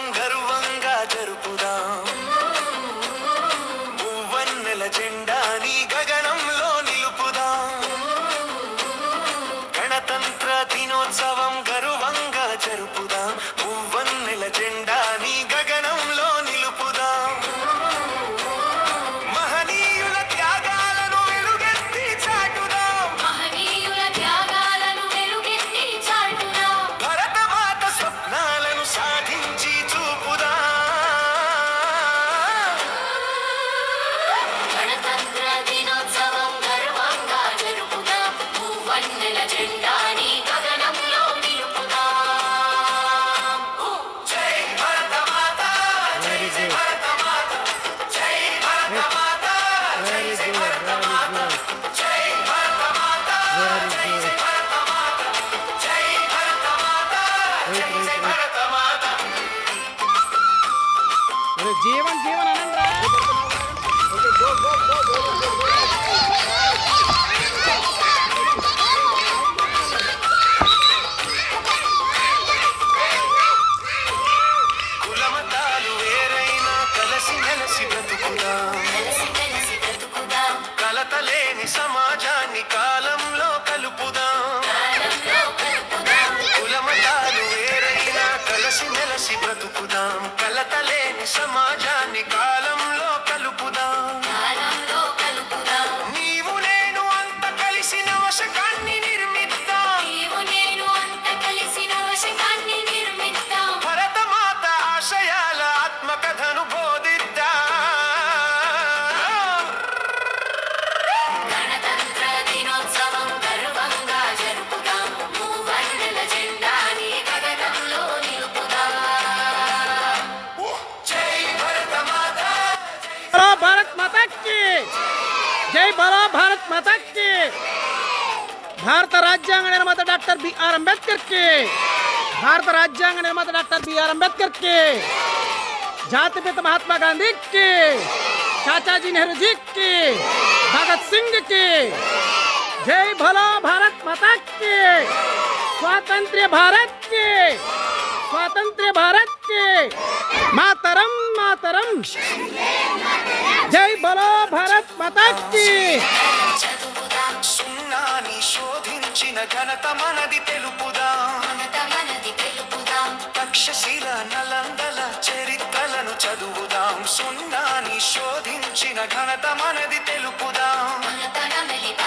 గర్వంగా జరుపుదాం. మూవన్నెల జెండాని గగనంలో నిలుపుదాం. గణతంత్ర దినోత్సవం గర్వంగా జరుపుదాం. మూవన్నెల జెండాని గగనంలో నిలుపుదాం. మహనీయుల త్యాగాలను వెలుగెత్తి చాటుదాం. భరతమాత స్వప్నాలను సాధించి చూపుదాం. గణతంత్ర దినోత్సవం గర్వంగా జరుపుదాం. మూవన్నెల జెండాని గగనంలో నిలుపుదాం. జై భరతమాత, జై జై భరతమాత, జై భరతమాత, జై జై భరతమాత, జై భరతమాత, జై జై భరతమాత, జై భరతమాత, జై జై భరతమాత. జీవన్ జీవన్ అనండ్రా. కులమతాలు వేరైనా కలిసి మెలిసి బ్రతుకుదాం. కలిసి బ్రతుకుదాం. కలతలేని సమాజాన్ని కాలంలో కలుపుదాం. కులమతాలు వేరైనా కలిసి మెలిసి బ్రతుకుదాం. కలతలేని సమాజాన్ని కాలంలో కలుపుదాం. కాలంలో కలుపుదాం. నీవు నేను అంత కలిసి నవశకాన్ని నిర్మిద్దాం. నీవు నేను అంత కలిసి నవశకాన్ని నిర్మిద్దాం. భరతమాత ఆశయాల ఆత్మకథను బోధిద్దాం. గణతంత్ర దినోత్సవం గర్వంగా జరుపుదాం. మూవన్నెల జెండాని గగనంలో నిలుపుదాం. జై భరతమాత, బలో భారత్ మాతా కీ జై. బలో భారత్ మాతా కీ. భారత రాజ్యాంగ నిర్మాత డాక్టర్ బిఆర్ అంబేద్కర్ కి. భారత రాజ్యాంగ నిర్మాత డాక్టర్ బిఆర్ అంబేద్కర్ కి. జాతిపిత మహాత్మా గాంధీ కి. చాచాజీ నెహ్రూ जी की. भगत सिंह की. जय भलो भारत माता की. स्वातंत्र्य भारत की. स्वातंत्र्य भारत की. मातरम मातरम. जय भलो भारत माता की. చదువుదాం. సున్నాని శోధించిన ఘనత మనది తెలుపుదాం. మనది తెలుపుదాం. తక్షశిల నలందల చరిత్రలను చదువుదాం. సున్నాని శోధించిన ఘనత మనది తెలుపుదాం. మనతన మెలిప